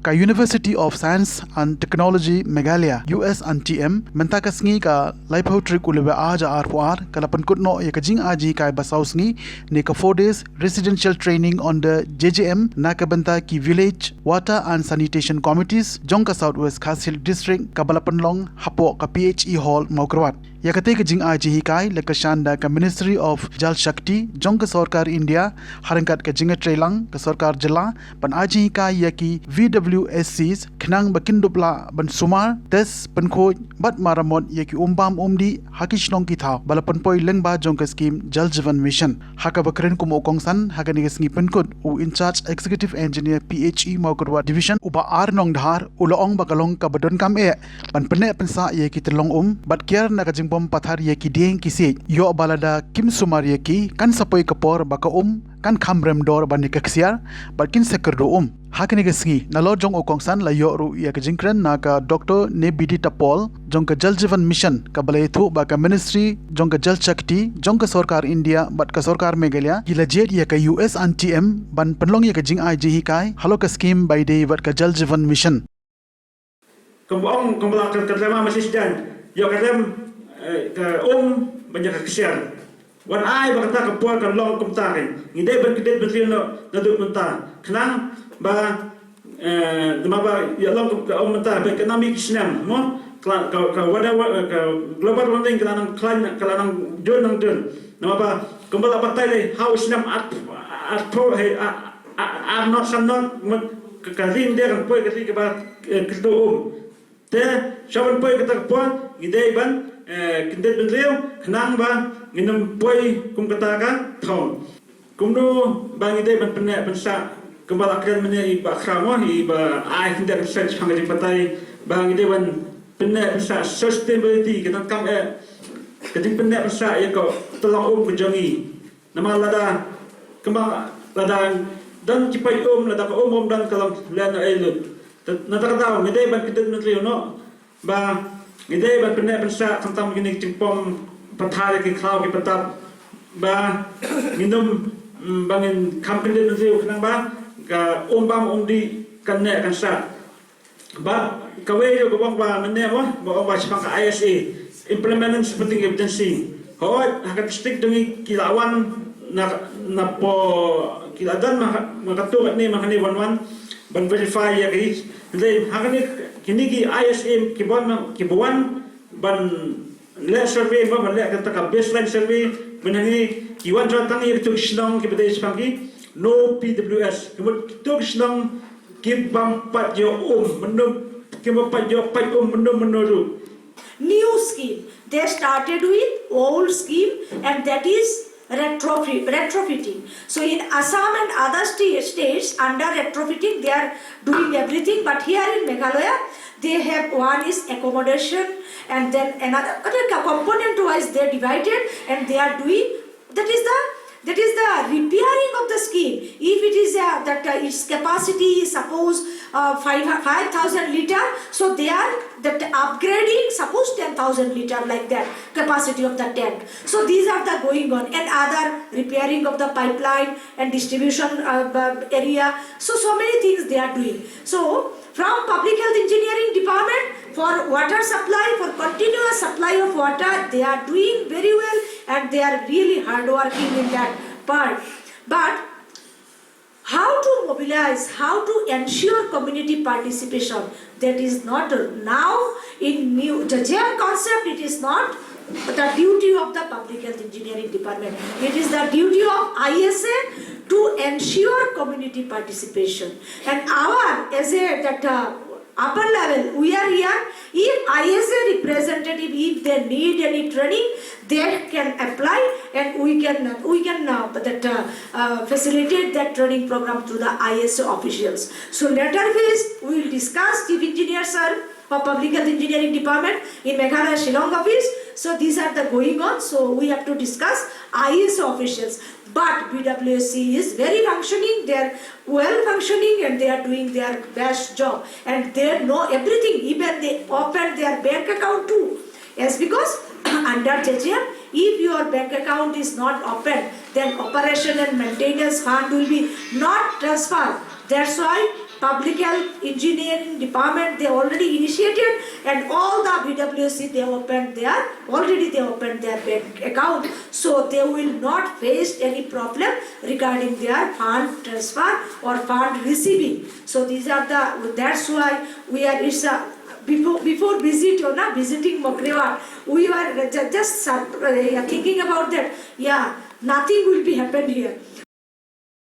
ka University of Science and Technology Meghalaya US and TM menta ka sngi ka laiphau trick ulebe aja arpuar kalapan kutno ya ka jing aji kai basau sngi ne ka 4 days residential training on the JJM na ka banta ki village water and sanitation committees jong ka Southwest Khasil district ka balapan long hapo ka PHE hall Mawphor ya ka te ka jing aji hi kai le ka shanda ka Ministry of Jal Shakti jong ka sarkar India harankat ka jinga trailang ka sarkar jala pan aji hi kai ya ki VWSCs khnang bakin dupla ban sumar tes pan kho bat maramot ya ki umbam umdi hakishnong ki tha balapan poi lengba jong ka scheme Jal Jeevan Mission haka bakren kumo kongsan haka ni sngi penkut u in charge executive engineer PHE Mawphor division uba ar nong dhar ulong bakalong ka badon kam e pan pene pensa ya ki telong bat kiar na ka bom pathar ye ki deng ki se yo balada kim sumar ye ki kan sapoi kapor baka kan kham rem dor ban ni ksiar bakin sekar do hakini ga sngi na lo jong okong san la yo ru ye ka jingkren na ka Dr. ne bidi tapol jong ka Jal Jeevan Mission ka balai thu ba ka ministry jong ka Jal Shakti jong ka sarkar India bat ka sarkar Meghalaya gila jet ye ka US and TM ban panlong ye ka jing ai ji hi kai halo ka scheme by day bat ka Jal Jeevan Mission kembang kerjasama masih sedang yo kadam ka banyak ksiar wan ai bakata ka puan ka long kum ta kan ngidai ban kidet betul no dadu munta khnang ba ba ya long ka munta ba economic snam mo ka wada ka global warming kan kalanang don nama ba kembala batai le how snam at pro he are not some not ka rin der kan poi ka ti ka ba kido te shawan poi ka ta puan ngidai ban kindet benleu khnang ba nginum poi kum kata ka thon kumno bangi de ban pene pensa kembal akran mene I ba khramo I ba ai kindet sen changi patai bangi de ban pene pensa sustainability kita kam keting pene pensa ya ko tolong kujangi nama lada kembal lada dan cipai lada ko dan kalam lana elu natakataw ngide ban kindet benleu no ba ngide ban pene pensa tentang gini cimpom pathare ki khaw ki patap ba nginum bangin kham kindet nziu khnang ba ka ombam omdi kanne kan sa ba kawe yo ko ba menne mo ba chang ka ISA implementing supporting agency hoi hakat stick dungi kilawan na po kiladan makatu ni makani wan ban verify ya ki le hakani kini ki ISA ki bon ban le survey ba ban le kata ka baseline survey benani kiwan jatang ye tu shnong ki bade spangi no PWS kemut tu shnong ki bam pat yo menum ki bam pat yo menuru new scheme they started with old scheme and that is retrofitting. So in Assam and other states under retrofitting they are doing everything, but here in Meghalaya they have one is accommodation and then another component wise they are divided and they are doing that is the repairing of the scheme. If it is that its capacity is suppose 5,000 liter, so they are that upgrading suppose 10,000 liter like that capacity of the tank. So these are the going on and other repairing of the pipeline and distribution area. So many things they are doing. So from Public Health Engineering Department for water supply, for continuous supply of water, they are doing very well and they are really hard working in that part. But how to mobilize, how to ensure community participation, that is not now in new JM concept, it is not the duty of the Public Health Engineering Department. It is the duty of ISA to ensure community participation. And our, as a upper level, we are here. If ISA representative, if they need any training, they can apply and we can facilitate that training program through the ISA officials. So later phase, we will discuss Chief Engineer Sir for Public Health Engineering Department in Meghalaya Shillong office. So these are the going on. So we have to discuss ISA officials. But BWSC is very functioning, they are well functioning and they are doing their best job. And they know everything, even they open their bank account too. Yes, because under JJM, if your bank account is not open, then operation and maintenance fund will be not transferred. That's why public health, engineering department, they already initiated, and all the BWC they opened their bank account, so they will not face any problem regarding their fund transfer or fund receiving. So these are that's why we are, it's a before visiting Mawphor, we were just thinking about that. Yeah, nothing will be happened here.